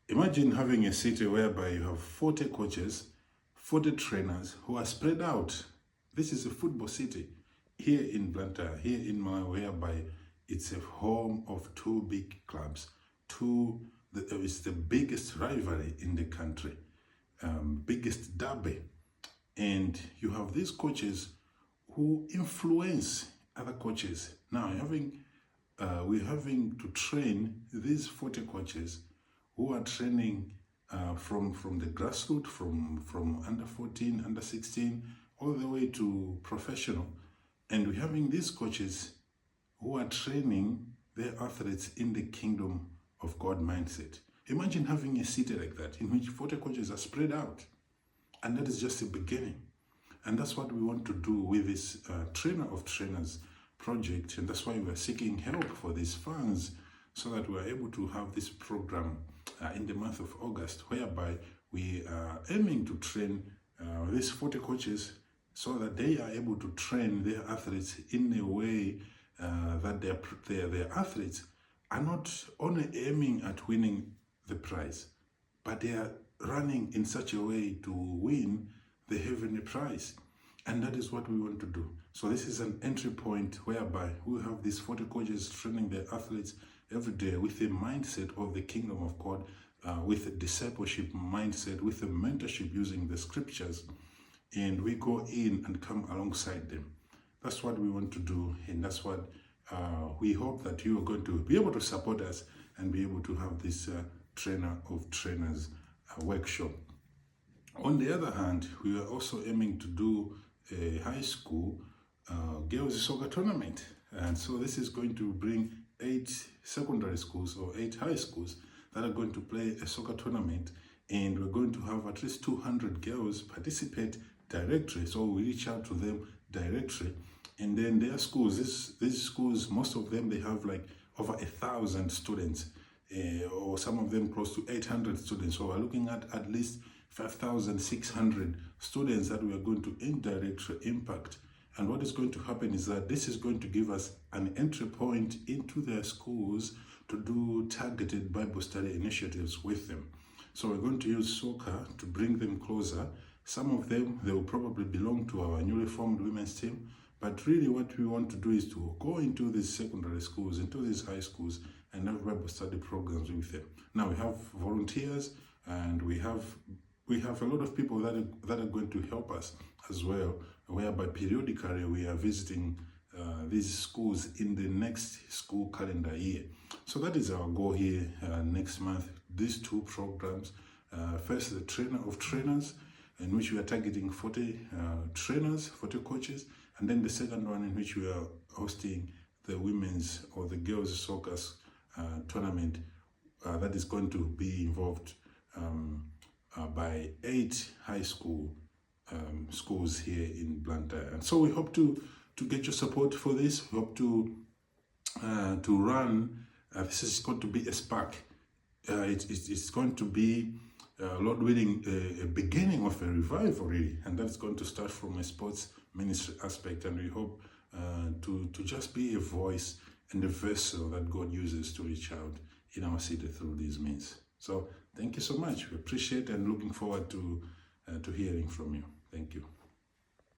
Imagine having a city whereby you have 40 coaches, 40 trainers who are spread out. This is a football city here in Blantyre, here in Malawi, whereby it's a home of two big clubs. It's the biggest rivalry in the country, biggest derby. And you have these coaches who influence other coaches. Now, we're having to train these 40 coaches who are training from the grassroots, from under 14, under 16, all the way to professional. And we're having these coaches who are training their athletes in the kingdom of God mindset. Imagine having a city like that in which 40 coaches are spread out. And that is just the beginning. And that's what we want to do with this Trainer of Trainers project. And that's why we're seeking help for these funds so that we're able to have this program in the month of August, whereby we are aiming to train these 40 coaches so that they are able to train their athletes in a way that their athletes are not only aiming at winning the prize, but they are running in such a way to win the heavenly prize. And that is what we want to do. So this is an entry point whereby we have these 40 coaches training their athletes every day with a mindset of the kingdom of God, with a discipleship mindset, with a mentorship using the scriptures. And we go in and come alongside them. That's what we want to do. And that's what we hope that you are going to be able to support us and be able to have this Trainer of Trainers workshop. On the other hand, we are also aiming to do a high school girls soccer tournament. And so this is going to bring 8 secondary schools or 8 high schools that are going to play a soccer tournament. And we're going to have at least 200 girls participate directly. So we reach out to them directly. And then their schools, these schools, most of them, they have like over 1,000 students, or some of them close to 800 students. So we're looking at least 5,600 students that we are going to indirectly impact. And what is going to happen is that this is going to give us an entry point into their schools to do targeted Bible study initiatives with them. So we're going to use soccer to bring them closer. Some of them, they will probably belong to our newly formed women's team. But really what we want to do is to go into these secondary schools, into these high schools, and have Bible study programs with them. Now we have volunteers, and we have a lot of people that are going to help us as well, whereby periodically we are visiting these schools in the next school calendar year. So that is our goal here next month. These 2 programs, first the Trainer of Trainers, in which we are targeting 40 trainers, 40 coaches, and then the second one in which we are hosting the women's or the girls soccer tournament that is going to be involved by 8 high school schools here in Blantyre. And so we hope to get your support for this. We hope to run. This is going to be a spark. It's going to be, Lord willing, a beginning of a revival, really. And that's going to start from a sports ministry aspect. And we hope to just be a voice and a vessel that God uses to reach out in our city through these means. So thank you so much. We appreciate and looking forward to hearing from you. Thank you.